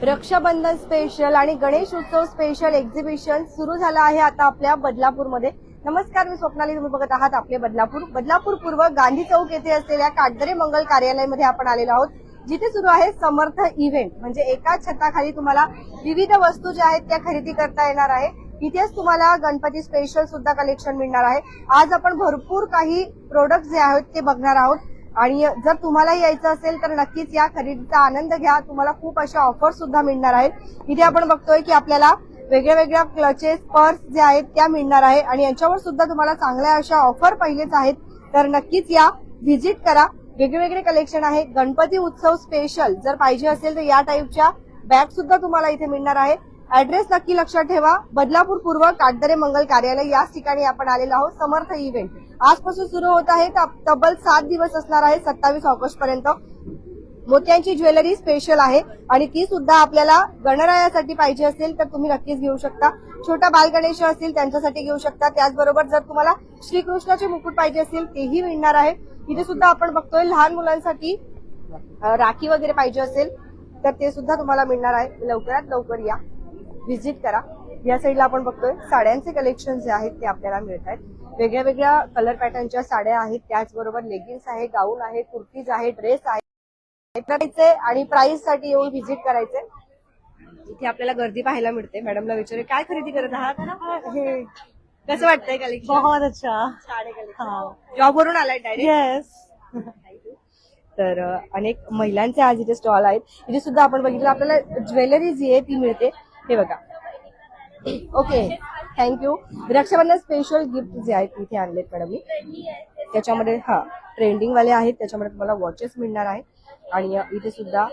Rakshabandhan special आणि गणेश उत्सव special exhibition सुरू झालं आहे आता आपल्या बदलापूरमध्ये. नमस्कार, मी स्वप्नाली, तुम्ही बघत आहात आपले बदलापूर पूर्व गांधी चौक येथे असलेल्या काटदरे मंगल कार्यालयामध्ये आपण आलेलो आहोत, जिथे सुरू आहे समर्थ इव्हेंट. म्हणजे एकाच छताखाली तुम्हाला विविध वस्तू ज्या आहेत त्या खरेदी करता येणार आहे. इथेच तुम्हाला गणपती स्पेशल सुद्धा कलेक्शन मिळणार आहे. आज आपण भरपूर काही प्रोडक्ट जे आहेत ते बघणार आहोत आणि जर तुम्हाला यायचं असेल तर नक्कीच या खरेदीचा आनंद घ्या. तुम्हाला खूप अशा ऑफर सुद्धा मिळणार आहेत. इथे आपण बघतोय की आपल्याला वेगळ्या वेगळ्या क्लचेस, पर्स जे आहेत त्या मिळणार आहे आणि यांच्यावर सुद्धा तुम्हाला चांगल्या अशा ऑफर पहिलेच आहेत. तर नक्कीच या, व्हिजिट करा. वेगवेगळे कलेक्शन आहे. गणपती उत्सव स्पेशल जर पाहिजे असेल तर या टाईपच्या बॅग सुद्धा तुम्हाला इथे मिळणार आहे. ऍड्रेस नक्की लक्षात ठेवा, बदलापूर पूर्व काटदरे मंगल कार्यालय, याच ठिकाणी आपण आलेलो आहोत. समर्थ इव्हेंट आजपासून सुरू होत आहे. तब्बल 7 दिवस असणार आहे, 27 ऑगस्ट पर्यंत. मोत्यांची ज्वेलरी स्पेशल आहे आणि ती सुद्धा आपल्याला गणरायासाठी पाहिजे असेल तर तुम्ही नक्कीच घेऊ शकता. छोटा बाल गणेश असतील त्यांच्यासाठी घेऊ शकता. त्याचबरोबर जर तुम्हाला श्रीकृष्णाचे मुकुट पाहिजे असतील तेही मिळणार आहे. इथे सुद्धा आपण बघतोय लहान मुलांसाठी राखी वगैरे पाहिजे असेल तर ते सुद्धा तुम्हाला मिळणार आहे. लवकरात लवकर या, व्हिजिट करा. या साईडला आपण बघतोय साड्यांचे कलेक्शन जे आहेत ते आपल्याला मिळत आहेत. वेगळ्या वेगळ्या कलर पॅटर्नच्या साड्या आहेत, त्याचबरोबर लेगिन्स आहे, गाऊन आहे, कुर्तीज आहे, ड्रेस आहे. आणि प्राइस साठी येऊन व्हिजिट करायचे. इथे आपल्याला गर्दी पाहायला मिळते. मॅडमला विचारू, काय खरेदी करत आहात? हे कसं वाटतंय कलेक्शन? बहुत अच्छा. जॉब वरून आलाय डायरेक्ट? येस. तर अनेक महिलांचे आज इथे स्टॉल आहेत. इथे सुद्धा आपण बघितलं आपल्याला ज्वेलरी जी आहे ती मिळते. हे बघा. Okay, thank you. Rakshabandhan special gift जे आहेत इथे आणलेत मॅडमनी. त्याच्यामध्ये ट्रेंडिंग वाले आहेत. त्याच्यामध्ये तुम्हाला वॉचेस मिळणार आहे आणि इथे सुद्धा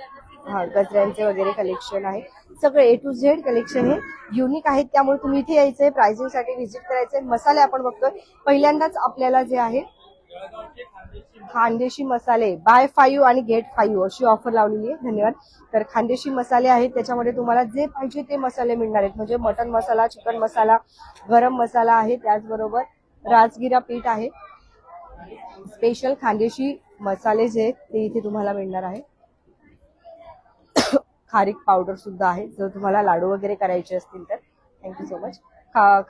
गजऱ्यांचे वगैरे कलेक्शन आहे. सगळे A to Z कलेक्शन हे युनिक आहेत. त्यामुळे तुम्ही इथे यायचंय, प्राइसिंग साठी व्हिजिट करायचंय. मसाले आपण बघतोय पहिल्यांदाच आपल्याला जे आहे खानदेशी मसाले बाय 5 आणि गेट 5 अशी ऑफर लावलेली आहे. धन्यवाद. तर खानदेशी मसाले आहेत, त्याच्यामध्ये तुम्हाला जे पाहिजे ते मसाले मिळणार आहेत. म्हणजे मटन मसाला, चिकन मसाला, गरम मसाला आहे, त्याचबरोबर राजगिरा पीठ आहे. स्पेशल खानदेशी मसाले जे आहेत ते इथे तुम्हाला मिळणार आहे. खारीक पावडर सुद्धा आहे जर तुम्हाला लाडू वगैरे करायचे असतील तर. Thank you so much.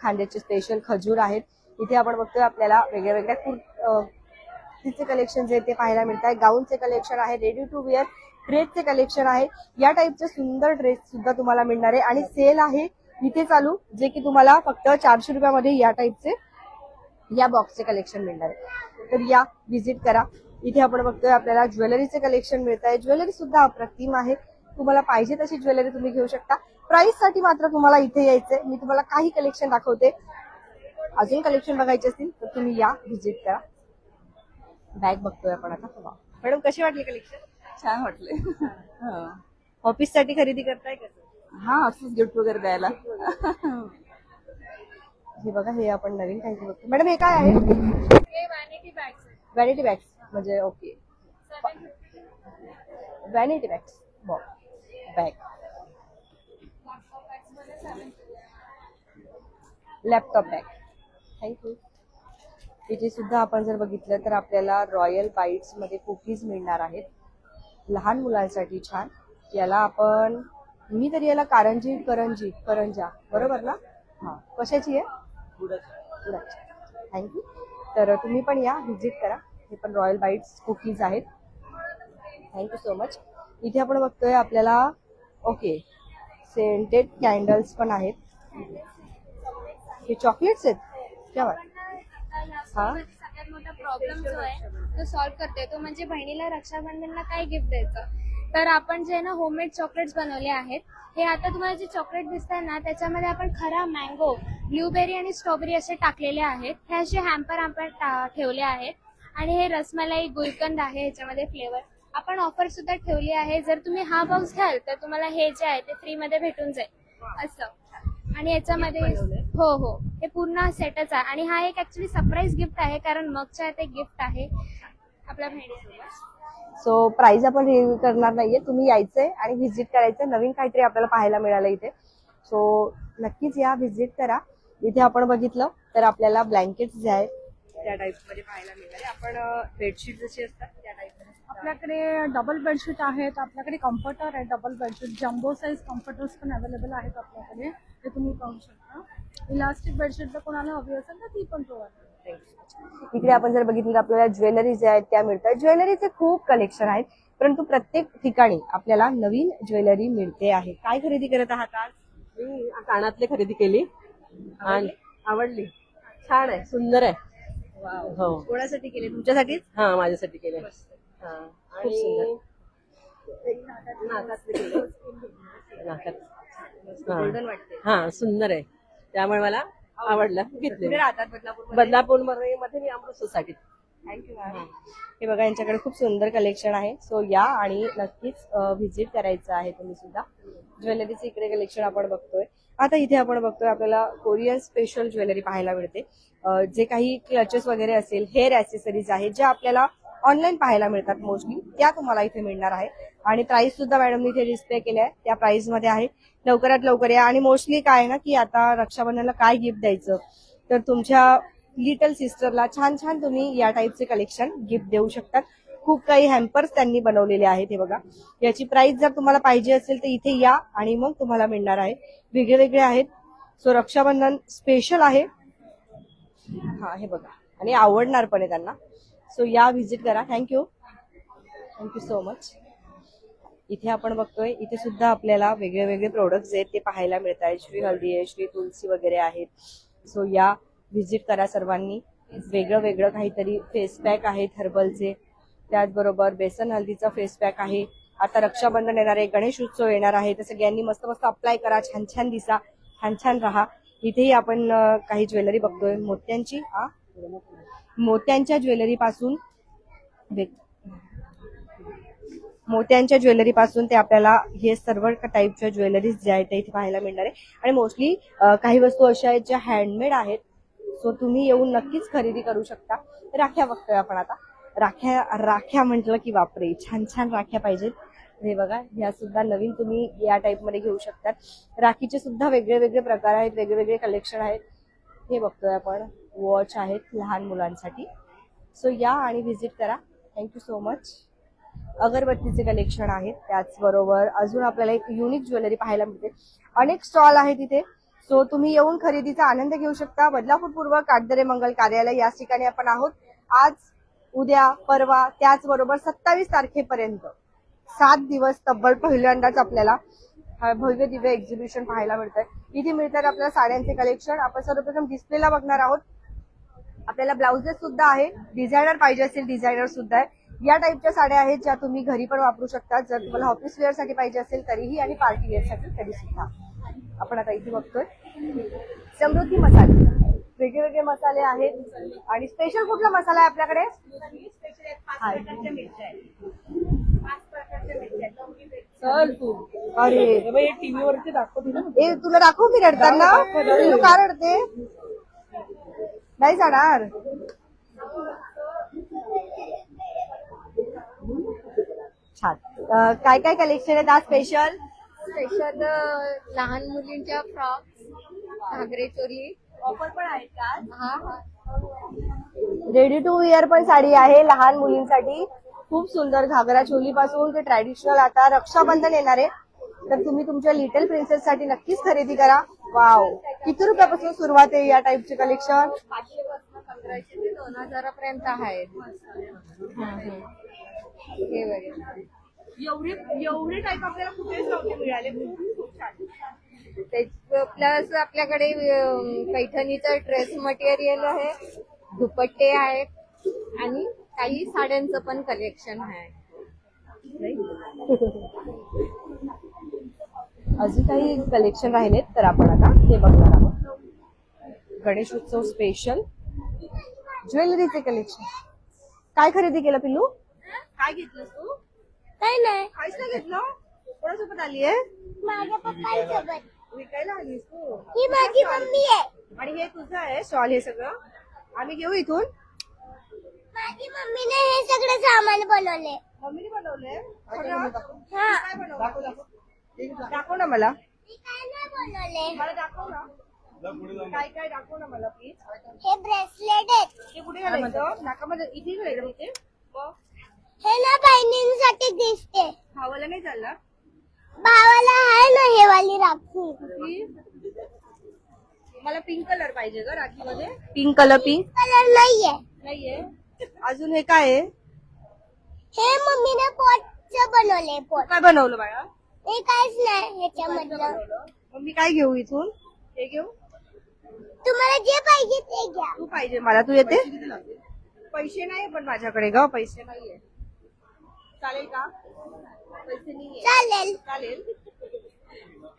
खांद्याचे स्पेशल खजूर आहेत. इथे आपण बघतोय आपल्याला वेगळ्या वेगळ्या कुर्तीचे कलेक्शन जे ते पाहायला मिळत आहे. गाऊनचे कलेक्शन आहे, रेडी टू वेअर ड्रेसचे कलेक्शन आहे. या टाईपचे सुंदर ड्रेस सुद्धा तुम्हाला मिळणार आहे आणि सेल आहे इथे चालू, जे की तुम्हाला फक्त 400 रुपयामध्ये या टाईपचे या बॉक्सचे कलेक्शन मिळणार आहे. तर या, व्हिजिट करा. इथे आपण बघतोय आपल्याला ज्वेलरीचे कलेक्शन मिळत आहे. ज्वेलरी सुद्धा अप्रतिम आहे. तुम्हाला पाहिजे तशी ज्वेलरी तुम्ही घेऊ शकता. प्राइस साठी मात्र तुम्हाला इथे यायचंय. मी तुम्हाला काही कलेक्शन दाखवते. अजून कलेक्शन बघायचे असतील तर तुम्ही या, व्हिजिट करा. बॅग बघतोय आपण आता. मॅडम कशी वाटली कलेक्शन? छान वाटले. ऑफिस साठी खरेदी करताय का? हा, असंच गिफ्ट वगैरे द्यायला. हे बघा, हे आपण नवीन काहीतरी बघतो. मॅडम हे काय आहे? Vanity bags. म्हणजे okay, vanity bags bag. Laptop bag. Thank you. इथे सुद्धा आपण जर बघितलं तर आपल्याला रॉयल बाईट्स मध्ये कुकीज मिळणार आहेत लहान मुलांसाठी. छान. याला आपण, मी तरी याला करंजा बरोबर ना? कशाची आहे? गुडाची. थँक्यू. तर तुम्ही पण या, व्हिजिट करा. हे पण रॉयल बाईट्स कुकीज आहेत. Thank you so much. इथे आपण बघतोय आपल्याला ओके सेंटेड कॅन्डल्स पण आहेत. हे चॉकलेट्स आहेत. क्या बात. सगळ्यात मोठा प्रॉब्लेम जो आहे तो सॉल्व्ह करते तो म्हणजे बहिणीला रक्षाबंधनला काय गिफ्ट द्यायचं. तर आपण जे ना होममेड चॉकलेट्स बनवले आहेत. हे आता तुम्हाला जे चॉकलेट दिसत आहे ना त्याच्यामध्ये आपण खरा मँगो, ब्लूबेरी आणि स्ट्रॉबेरी असे टाकलेले आहेत. हे असे हॅम्पर आपण ठेवले आहेत आणि हे रसमलाई गुलकंद आहे. ह्याच्यामध्ये फ्लेवर आपण ऑफर सुद्धा ठेवली आहे. जर तुम्ही हा बॉक्स घ्याल तर तुम्हाला हे जे आहे ते फ्री मध्ये भेटून जाईल असं. आणि याच्यामध्ये हो हे पूर्ण सेटच आहे आणि हा एक ऍक्च्युली सरप्राईज गिफ्ट आहे कारण मगच्या एक गिफ्ट आहे आपल्या बहिणीसोबत. सो प्राइस आपण रिव्ह्यू करणार नाहीये. तुम्ही यायचंय आणि व्हिजिट करायचं. नवीन काहीतरी आपल्याला पाहायला मिळालं इथे. सो नक्कीच या, व्हिजिट करा. इथे आपण बघितलं तर आपल्याला ब्लँकेट्स जे आहेत त्या टाईप मध्ये पाहायला मिळाले. आपण बेडशीट जशी असतात त्या टाईप मध्ये आपल्याकडे डबल बेडशीट आहेत, आपल्याकडे कम्फर्टर आहे, double bedsheet jumbo size comforters पण अवेलेबल आहेत आपल्याकडे, ते तुम्ही पाहू शकता. इलास्टिक बेडशीट जर कोणाला हवी असेल तर ती पण प्रोव्हाइड. इकडे आपण जर बघितलं तर आपल्याला ज्वेलरी ज्या आहेत त्या मिळतात. ज्वेलरीचे खूप कलेक्शन आहेत, परंतु प्रत्येक ठिकाणी आपल्याला नवीन ज्वेलरी मिळते आहे. काय खरेदी करत आहात आज? मी कानातले खरेदी केली आणि आवडली. छान आहे, सुंदर आहे. हो, कोणासाठी केले? तुमच्यासाठीच? हा माझ्यासाठी केले. हा, खूप सुंदर. आणि नाकातले केले. नाकात गोल्डन वाटते. हा सुंदर आहे, त्यामुळे मला आवडलं, घेतले. कुठे राहतात बदलापूर? बदलापूर मध्ये मी अमृत सोसायटीत. Thank you ma'am. हे बघा, यांच्याकडे खूप सुंदर कलेक्शन आहे. सो या आणि नक्कीच व्हिजिट करायचं आहे तुम्ही सुद्धा. ज्वेलरीचे इकडे कलेक्शन आपण बघतोय. आता इथे आपण बघतोय आपल्याला कोरियन स्पेशल ज्वेलरी पाहायला मिळते. जे काही क्लचेस वगैरे असेल, हेअर ऍक्सेसरीज आहेत, ज्या आपल्याला ऑनलाईन पाहायला मिळतात मोस्टली, त्या तुम्हाला इथे मिळणार आहे. आणि प्राइस सुद्धा मॅडमनी इथे डिस्प्ले केल्या आहे, त्या प्राइस मध्ये आहे. लवकरात लवकर या. आणि मोस्टली काय आहे ना की आता रक्षाबंधनला काय गिफ्ट द्यायचं, तर तुमच्या लिटल सिस्टरला छान छान तुम्ही या टाईपचे कलेक्शन गिफ्ट देऊ शकतात. खूप काही हॅम्पर्स त्यांनी बनवलेले आहेत. हे बघा, याची प्राइस जर तुम्हाला पाहिजे असेल तर इथे या आणि मग तुम्हाला मिळणार आहे. वेगळे वेगळे आहेत. सो रक्षाबंधन स्पेशल आहे. हा, हे बघा, आणि आवडणार पण आहे त्यांना. सो या, व्हिजिट करा. Thank you so much. इथे आपण बघतोय, इथे सुद्धा आपल्याला वेगळे वेगळे प्रोडक्ट्स आहेत ते पाहायला मिळत आहेत. श्री हल्दी आहे, श्री तुलसी वगैरे आहेत. सो या, व्हिजिट करा सर्वांनी. वेगळं वेगळं काहीतरी फेस पॅक आहेत हर्बलचे, त्याचबरोबर बेसन हल्दीचा फेस पॅक आहे. आता रक्षाबंधन येणार आहे, गणेश उत्सव येणार आहे, तर सगळ्यांनी मस्त मस्त अप्लाय करा, छान छान दिसा, छान छान राहा. इथेही आपण काही ज्वेलरी बघतोय मोत्यांची. मोत्यांच्या ज्वेलरी पासून ते आपल्याला हे सर्व टाईपच्या ज्वेलरीज ज्या आहेत त्या इथे पाहायला मिळणार आहे. आणि मोस्टली काही वस्तू अशा आहेत ज्या हँडमेड आहेत. सो तुम्ही येऊन नक्कीच खरेदी करू शकता. राख्या बघतोय आपण आता. राख्या म्हटलं की बापरे, छान छान राख्या पाहिजेत. हे बघा, ह्या सुद्धा नवीन तुम्ही या टाईप मध्ये घेऊ शकतात. राखीचे सुद्धा वेगळे वेगळे प्रकार आहेत, वेगळे वेगळे कलेक्शन आहेत. हे बघतोय आपण, वॉच आहेत लहान मुलांसाठी. सो या आणि व्हिजिट करा. Thank you so much. अगरबत्तीचे कलेक्शन आहेत, त्याचबरोबर अजून आपल्याला एक युनिक ज्वेलरी पाहायला मिळते. अनेक स्टॉल आहेत इथे. सो तुम्ही येऊन खरेदीचा आनंद घेऊ शकता. बदलापूर पूर्व काटदरे मंगल कार्यालय याच ठिकाणी आपण आहोत. आज, उद्या, परवा, त्याचबरोबर 27 तारखेपर्यंत 7 दिवस तब्बल पहिल्यांदाच आपल्याला हा भव्य दिव्य एक्झिबिशन पाहायला मिळतंय. इथे मिळतात आपल्याला साड्यांचे कलेक्शन. आपण सर्वप्रथम डिस्प्लेला बघणार आहोत. आपल्याला ब्लाउजेस सुद्धा आहे, डिझायनर पाहिजे असेल डिझायनर सुद्धा आहे. या टाईपच्या साड्या आहेत ज्या तुम्ही घरी पण वापरू शकता, जर तुम्हाला ऑफिस वेअर साठी पाहिजे असेल तरीही, आणि पार्टी वेअर साठी तरी सुद्धा. आपण आता इथे बघतोय समृद्धी मसाले, वेगळे वेगळे मसाले आहेत. आणि स्पेशल कुठला मसाला आहे आपल्याकडे? चल तू, अरे टीव्ही वरती दाखवते ना. ए, तुला दाखवू मी रडताना? तू का रडते? नाही जाणार. छान. काय काय कलेक्शन आहे आज स्पेशल? लहान मुलींच्या फ्रॉक्स, घागरे चोली ऑफर पण आहेत का? हा हा. रेडी टू वेअर पण साडी आहे लहान मुलींसाठी. खूप सुंदर, घागरा चोली पासून ते ट्रॅडिशनल. आता रक्षाबंधन येणार आहे, तर तुम्ही तुमच्या लिटल प्रिन्सेस साठी नक्कीच खरेदी करा. वाव, किती रुपयापासून सुरुवात आहे या टाईपचे कलेक्शन? 500 पासून 1500 ते 2000 पर्यंत आहेत. हे बघा, एवढे टाईप आपल्याला कुठेच नव्हते मिळाले. खूप छान. प्लस आपल्याकडे पैठणीचं ड्रेस मटेरियल आहे, दुपट्टे आहेत, आणि काही साड्यांचं पण कलेक्शन आहे. अजून काही कलेक्शन राहिलेत तर आपण आता ते बघणार आहोत. गणेश उत्सव स्पेशल ज्वेलरीचे कलेक्शन. काय खरेदी केलं पिल्लू? काय घेतलंस तू? काही नाही, काहीच नाही घेतलं. कोणासोबत आली आहे? माझ्या पप्पांसोबत. विकायला आलीस तू? ही माझी मम्मी आहे. आणि हे तुझं आहे स्टॉल? हे सगळं आम्ही घेऊ इथून? माझी मम्मीने हे सगळं सामान बनवले. मम्मीने बनवलंय? हा. काय बनवलं? दाखव ना मला. मी काय नाही बनवले. मला दाखव ना. काय काय दाखव ना मला प्लीज. हे ब्रेसलेट आहेत. हे कुठे घालायचं? नाकामध्ये इथे घालायचं. इथे हे ना बहिणींसाठी दिसते. भावाला नाही चालला भावाला आहे ना हे वाली राखी. मला पिंक कलर पाहिजे ग राखीमध्ये. Pink colour. पिंक कलर नाहीये. नाहीये. अजून हे काय आहे? हे मम्मीने पोटचं बनवले. पोट काय बनवलं बाळा? हे काहीच नाही ह्याच्यामधलं. मग मी काय घेऊ इथून? हे घेऊ? तुम्हाला जे पाहिजे ते घ्या. तू पाहिजे मला. तू येते? पैसे नाही पण माझ्याकडे ग. पैसे नाहीये. चालेल का? पैसे नाहीये. चालेल. चालेल.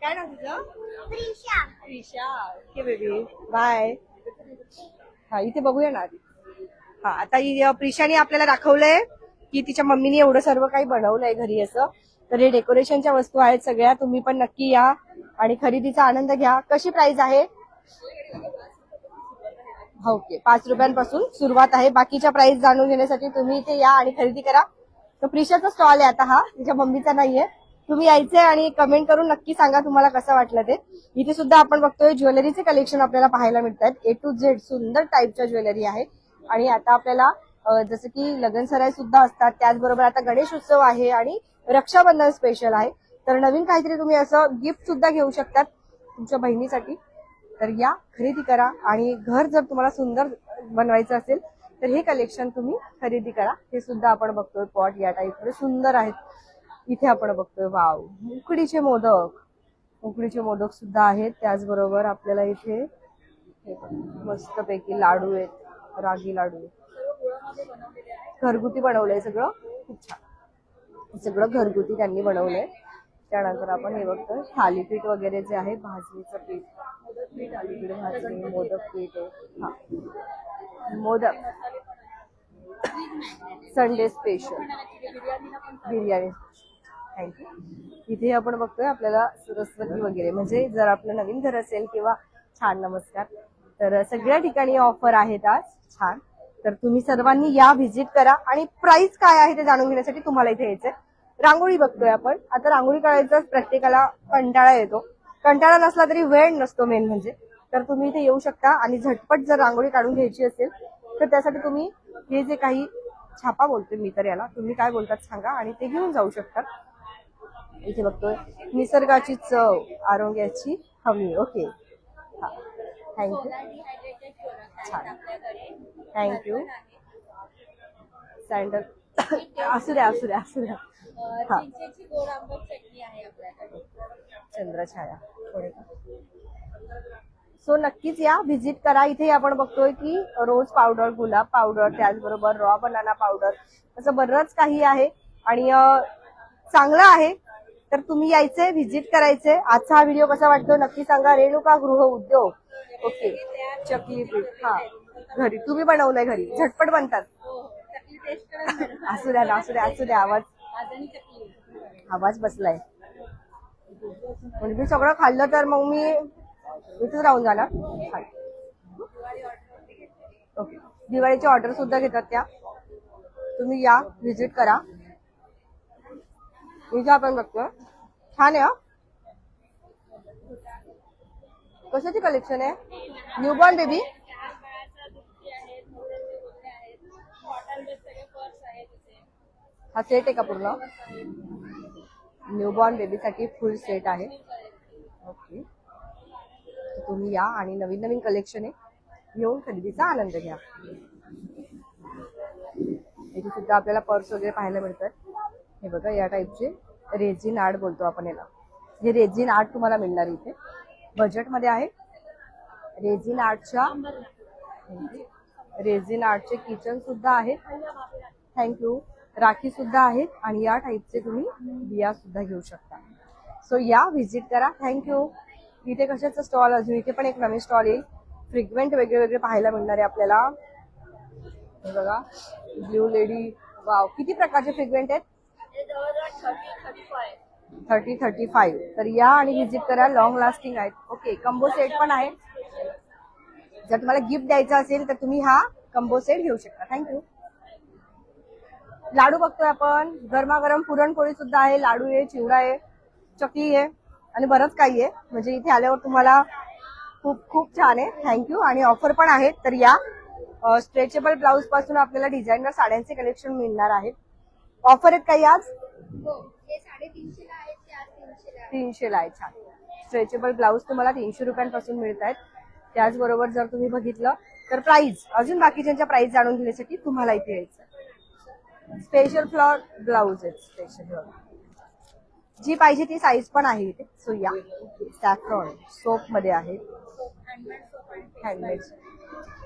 काय नाव तुझं? Prisha. Prisha. Okay baby bye. हा इथे बघूया ना आधी. हा आता प्रिशाने आपल्याला दाखवलंय की तिच्या मम्मीने एवढं सर्व काही बनवलंय घरी असं. तर हे डेकोरेशनच्या वस्तू आहेत सगळ्या. तुम्ही पण नक्की या आणि खरेदीचा आनंद घ्या. कशी प्राइस आहे? ओके 5 रुपयांपासून सुरुवात आहे. बाकीच्या प्राइस जाणून घेण्यासाठी तुम्ही इथे या आणि खरेदी करा. तर प्रिशाचा स्टॉल आहे आता हा. तिच्या मम्मीचा नाहीये. तुम्ही यायचंय आणि कमेंट करून नक्की सांगा तुम्हाला कसं वाटलं ते. इथे सुद्धा आपण बघतोय ज्वेलरीचे कलेक्शन आपल्याला पाहायला मिळतात. A to Z सुंदर टाईपच्या ज्वेलरी आहे. आणि आता आपल्याला जसं की लग्नसराई सुद्धा असतात. त्याचबरोबर आता गणेश उत्सव आहे आणि रक्षाबंधन स्पेशल आहे. तर नवीन काहीतरी तुम्ही असं गिफ्ट सुद्धा घेऊ शकतात तुमच्या बहिणीसाठी. तर या खरेदी करा आणि घर जर तुम्हाला सुंदर बनवायचं असेल तर हे कलेक्शन तुम्ही खरेदी करा. हे सुद्धा आपण बघतोय पॉट या टाईपचे सुंदर आहेत. इथे आपण बघतोय वाव उकडीचे मोदक. उकडीचे मोदक सुद्धा आहेत. त्याचबरोबर आपल्याला इथे मस्तपैकी लाडू आहेत. रागी लाडू घरगुती बनवलंय सगळं. खूप छान. सगळं घरगुती त्यांनी बनवलंय. त्यानंतर आपण हे बघतोय थालीपीठ वगैरे जे आहे भाजणीचं पीठ. थालीपीठ भाजणी मोदक पीठ आहे. हा modak Sunday special biryani. Thank you. इथे आपण बघतोय आपल्याला सरस्वती वगैरे म्हणजे जर आपलं नवीन घर असेल किंवा छान नमस्कार तर सगळ्या ठिकाणी ऑफर आहेत आज. छान. तर तुम्ही सर्वांनी या व्हिजिट करा आणि प्राइस काय आहे ते जाणून घेण्यासाठी तुम्हाला इथे यायचंय. रांगोळी बघतोय आपण. आता रांगोळी काढायचा प्रत्येकाला कंटाळा येतो. कंटाळा नसला तरी वेळ नसतो मेन म्हणजे. तर तुम्ही इथे येऊ शकता आणि झटपट जर रांगोळी काढून घ्यायची असेल तर त्यासाठी तुम्ही हे जे काही छापा बोलतोय मी तर याला तुम्ही काय बोलतात सांगा आणि ते घेऊन जाऊ शकतात. इथे बघतोय निसर्गाची चव आरोग्याची हमी. ओके हा थँक्यू. छान थँक्यू. सँडल असू द्या असू द्या असू द्या. हा चंद्रछाया. सो नक्कीच या व्हिजिट करा. इथे आपण बघतोय की रोज पावडर गुलाब पावडर त्याचबरोबर रॉ बनाना पावडर असं बरंच काही आहे आणि चांगलं आहे. तर तुम्ही यायचंय व्हिजिट करायचंय. आजचा हा व्हिडिओ कसा वाटतो नक्की सांगा. रेणुका गृह उद्योग. ओके चकली पीठ हा घरी तुम्ही बनवलंय घरी झटपट बनतात. असू द्या ना असू द्या असू द्या. आवाज बसलाय म्हणजे मी सगळं खाल्लं तर मग मी इथेच राहून जाणार. ओके दिवाळीची ऑर्डर सुद्धा घेतात त्या. तुम्ही या व्हिजिट करा. इथे आपण बघतो छान आहे. कशाची कलेक्शन आहे? Newborn baby. हा सेट आहे का पूर्ण? न्यूबॉर्न बेबीसाठी फुल सेट आहे. ओके तुम्ही या आणि नवीन नवीन कलेक्शन आहे येऊन खरेदीचा आनंद घ्या. इथे सुद्धा आपल्याला पर्स वगैरे पाहायला मिळतात. हे बघा या टाईपचे रेझिन आर्ट बोलतो आपण याला. हे रेझिन आर्ट तुम्हाला मिळणार इथे बजेटमध्ये आहे. रेझिन आर्टचे किचन सुद्धा आहेत. थँक्यू. राखी सुद्धा आहेत आणि या टाईपचे तुम्ही बिया सुद्धा घेऊ शकता. सो या व्हिजिट करा. थँक्यू. इथे कशाचा स्टॉल अजून इथे पण एक नवीन स्टॉल येईल. फ्रिग्वेंट वेगळे वेगळे पाहायला मिळणार आहे आपल्याला. हे बघा ब्ल्यू लेडी. वाव किती प्रकारचे फ्रिग्वेंट आहेत? 30-35. तर या आणि व्हिजिट करा. लॉंग लास्टिंग आहेत. ओके कंबो सेट पण आहे. जर तुम्हाला गिफ्ट द्यायचा असेल तर तुम्ही हा कंबो सेट घेऊ शकता. थँक्यू. लाडू बघतोय आपण. गरमागरम पुरणपोळी सुद्धा आहे. लाडू आहे चिवडा आहे चकली आहे आणि बरंच काही आहे. म्हणजे इथे आल्यावर तुम्हाला खूप खूप छान आहे. थँक्यू. आणि ऑफर पण आहेत. तर या स्ट्रेचेबल ब्लाउज पासून आपल्याला डिझायनर साड्यांचे कलेक्शन मिळणार आहे. ऑफर आहेत काही आज? हो हे 350 ला आहेत ते आज 300 ला 300 ला आहे. छान. स्ट्रेचेबल ब्लाऊज तुम्हाला 300 रुपयांपासून मिळत आहेत. त्याचबरोबर जर तुम्ही बघितलं तर प्राइस, अजून बाकीच्यांच्या प्राइस जाणून घेण्यासाठी तुम्हाला इथे यायचं. स्पेशल फ्लॉर ब्लाऊज आहेत स्पेशल. जी पाहिजे ती साईज पण आहे इथे. सो या सॅफ्रॉन सोप मध्ये आहे, हँडमेड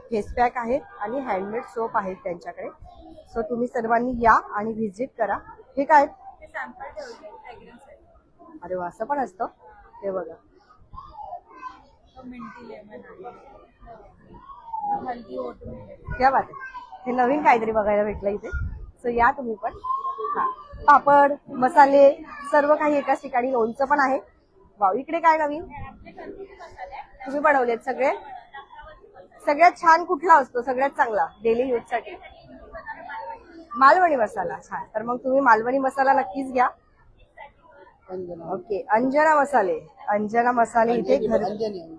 फेस पॅक आहेत आणि हँडमेड सोप आहेत त्यांच्याकडे. सो तुम्ही सर्वांनी या आणि व्हिजिट करा. हे काय? अरे वा, असं पण असतं. ते बघा, क्या बात आहे. हे नवीन काहीतरी बघायला भेटलं इथे. सो या तुम्ही पण. हा, पापड मसाले सर्व काही एकाच ठिकाणी. लोणचं पण आहे. वाव, इकडे काय नवीन तुम्ही बनवलेत सगळे? सगळ्यात छान कुठला असतो, सगळ्यात चांगला डेली यूज साठी? मालवणी मसाला. छान. तर मग तुम्ही मालवणी मसाला नक्कीच घ्या. ओके, अंजना मसाले. अंजना मसाले इथे घर,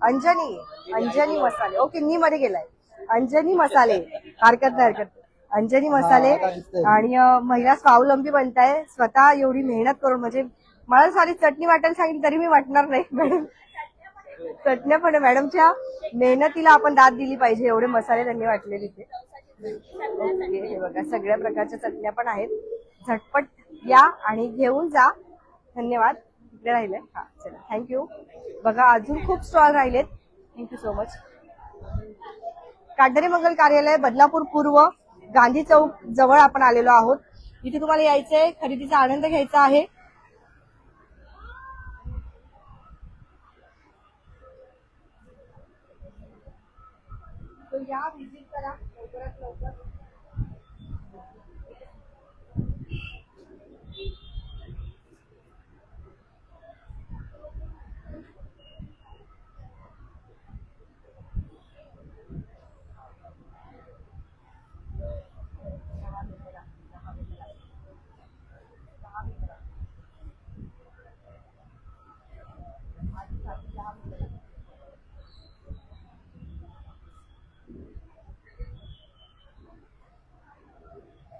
अंजनी मसाले. ओके, नी मध्ये गेलाय. अंजनी मसाले. हरकत नाही. अंजनी मसाले. आणि महिला स्वावलंबी बनताय स्वतः एवढी मेहनत करून. म्हणजे मला सारी चटणी वाटायला सांगितली तरी मी वाटणार नाही मॅडम. चटण्या पण मॅडमच्या मेहनतीला आपण दाद दिली पाहिजे. एवढे मसाले त्यांनी वाटले तिथे. ओके, हे बघा सगळ्या प्रकारच्या चटण्या पण आहेत. झटपट या आणि घेऊन जा. धन्यवाद. इकडे राहिले. हा, चला, थँक्यू. बघा अजून खूप स्टॉल राहिलेत. Thank you so much. Katdare Mangal Karyalay Badlapur पूर्व गांधी चौक जवळ आपण आलेलो आहोत. इथे तुम्हाला यायचंय, खरेदीचा आनंद घ्यायचा आहे. या, व्हिजिट करा लवकरात लवकर.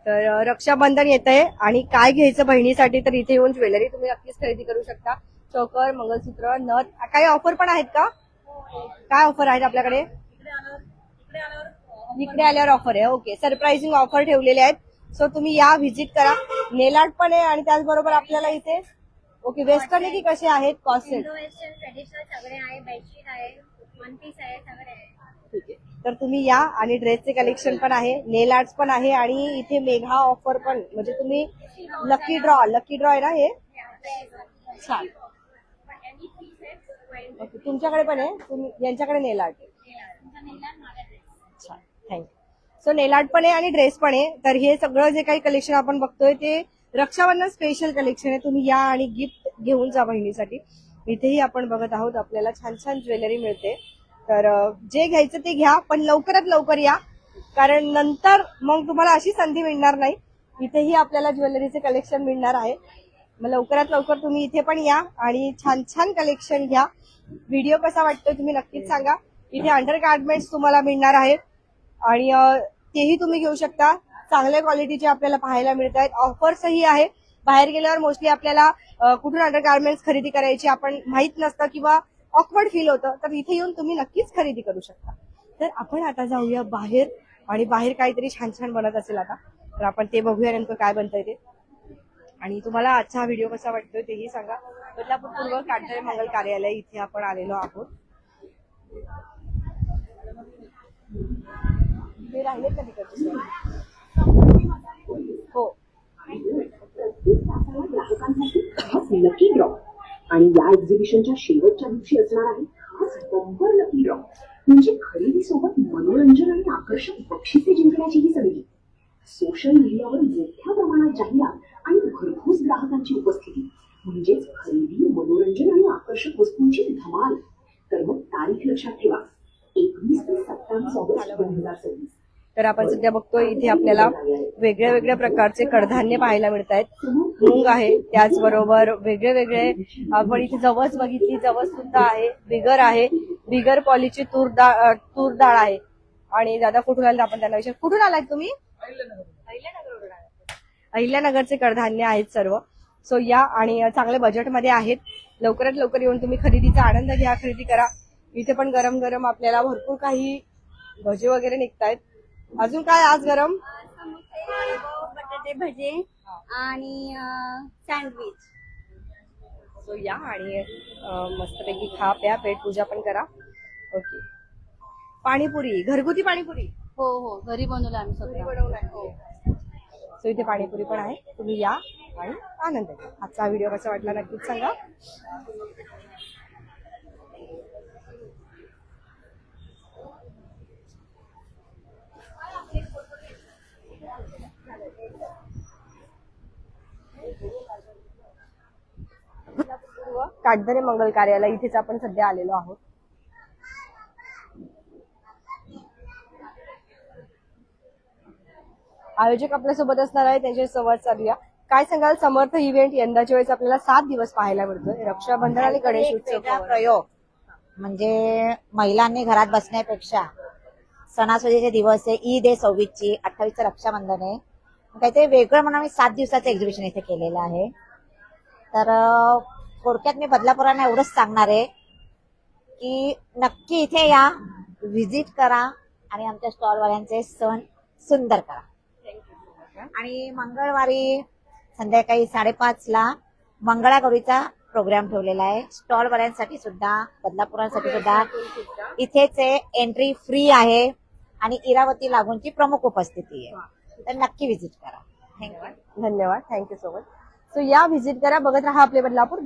तर रक्षाबंधन येत आहे आणि काय घ्यायचं बहिणीसाठी, तर इथे येऊन ज्वेलरी तुम्ही नक्कीच खरेदी करू शकता. चोकर, मंगळसूत्र, नथ. काही ऑफर पण आहेत का? काय ऑफर आहेत आपल्याकडे? इकडे आल्यावर ऑफर आहे. ओके, सरप्राइझिंग ऑफर ठेवलेले आहेत. सो तुम्ही या, व्हिजिट करा. नेल आर्ट पण आहे आणि त्याचबरोबर आपल्याला इथे ओके वेस्टर्न आहे की कसे आहेत? कॉस्ट इंडो वेस्टर्न ट्रेडिशनल सगळे आहे. बेडशीट आहे, वन पीस आहे, सगळे आहे. ठीक आहे. तर तुम्ही या आणि ड्रेसचे कलेक्शन पण आहे, नेल आर्ट्स पण आहे आणि इथे मेघा ऑफर पण. म्हणजे तुम्ही लकी ड्रॉ आहे ना हे? छान. ओके, तुमच्याकडे पण आहे? तुम्ही यांच्याकडे नेल आर्ट आहे. छान, थँक्यू. सो नेल आर्ट पण आहे आणि ड्रेस पण आहे. तर हे सगळं जे काही कलेक्शन आपण बघतोय ते रक्षाबंधन स्पेशल कलेक्शन आहे. तुम्ही या आणि गिफ्ट घेऊन जा बहिणीसाठी. इथेही आपण बघत आहोत आपल्याला छान छान ज्वेलरी मिळते. तर जे घ्यायचं ते घ्या, पण लवकरात लवकर या, कारण नंतर मग तुम्हाला अशी संधी मिळणार नाही. इथेही आपल्याला ज्वेलरीचे कलेक्शन मिळणार आहे. मग लवकरात लवकर तुम्ही इथे पण या आणि छान छान कलेक्शन घ्या. व्हिडिओ कसा वाटतोय तुम्ही नक्कीच सांगा. इथे अंडर गार्मेंट्स तुम्हाला मिळणार आहेत आणि तेही तुम्ही घेऊ शकता. चांगल्या क्वालिटीचे आपल्याला पाहायला मिळत आहेत. ऑफर्सही आहे. बाहेर गेल्यावर मोस्टली आपल्याला कुठून अंडर गार्मेंट्स खरेदी करायची आपण माहित नसतं किंवा ऑकवर्ड फील होतं. तर इथे येऊन तुम्ही नक्कीच खरेदी करू शकता. तर आपण आता जाऊया बाहेर आणि बाहेर काहीतरी छान छान बनत असेल आता, तर आपण ते बघूया नेमकं काय बनतंय ते. आणि तुम्हाला आजचा हा व्हिडिओ कसा वाटतोय तेही सांगा. बदलापूर पूर्व काटदरे मंगल कार्यालय इथे आपण आलेलो आहोत. ते राहिले का तिकडचे? हो, लकी ड्रॉ. आणि या एक्झिबिशनच्या शेवटच्या दिवशी असणार आहे खास बंपर लकी ड्रॉ. म्हणजे खरेदीसोबत मनोरंजन आणि आकर्षक बक्षिसे जिंकण्याची ही संधी. सोशल मीडियावर मोठ्या प्रमाणात जाहिरात आणि भरघोस ग्राहकांची उपस्थिती म्हणजेच खरेदी, मनोरंजन आणि आकर्षक वस्तूंची धमाल. तर मग तारीख लक्षात ठेवा, 21 ते 27 ऑगस्ट 2026. तर आपण सध्या बघतोय इथे आपल्याला वेगळ्या वेगळ्या प्रकारचे कडधान्य पाहायला मिळत आहेत. मूग आहे, त्याचबरोबर वेगळे वेगळे. आपण इथे जवस बघितली, जवस सुद्धा आहे. बिगर आहे, बिगर पॉलीची तूर डाळ आहे. आणि दादा कुठून आले आपण त्यांना विचार. कुठून आलात तुम्ही? अहिल्यानगरवरून आलात. अहिल्यानगरचे कडधान्य आहेत सर्व. सो या आणि चांगले बजेटमध्ये आहेत. लवकरात लवकर येऊन तुम्ही खरेदीचा आनंद घ्या, खरेदी करा. इथे पण गरम गरम आपल्याला भरपूर काही भजे वगैरे निघतायत. अजून काय आज गरम? बटाटे भजे आणि सँडविच. सो या आणि मस्तपैकी खा प्या, पेट पूजा पण करा. ओके. पाणीपुरी, घरगुती पाणीपुरी हो हो, घरी बनवलं आम्ही स्वतः. बनवलाय. सो इथे पाणीपुरी पण आहे. तुम्ही या आणि आनंद घ्या. आजचा व्हिडिओ कसा वाटला नक्कीच सांगा. काटधरे मंगल कार्यालय इथेच आपण सध्या आलेलो आहोत. आयोजक आपल्यासोबत असणार आहे, त्यांचे संवाद साधूया. काय सांगाल, समर्थ इव्हेंट यंदाच्या वेळेस आपल्याला 7 दिवस पाहायला मिळतोय. रक्षाबंधन आणि गणेश उत्सव वेगळा प्रयोग म्हणजे महिलांनी घरात बसण्यापेक्षा सणासुदीचे दिवस आहे. ईद आहे 26ची, 28चं रक्षाबंधन आहे. काहीतरी वेगळं म्हणून आम्ही 7 दिवसाचं एक्झिबिशन इथे केलेलं आहे. तर थोडक्यात मी बदलापुरांना एवढंच सांगणार आहे की नक्की इथे या, व्हिजिट करा आणि आमच्या स्टॉलवाल्यांचे सण सुंदर करा. आणि मंगळवारी संध्याकाळी 5:30ला मंगळागौरीचा प्रोग्राम ठेवलेला आहे. स्टॉलवाल्यांसाठी सुद्धा, बदलापुरांसाठी सुद्धा इथेच एंट्री फ्री आहे आणि इरावती लागूनची प्रमुख उपस्थिती आहे. तर नक्की व्हिजिट करा. थँक्यू. धन्यवाद. Thank you so much. सो या, व्हिजिट करा, बघत राहा आपले बदलापूर.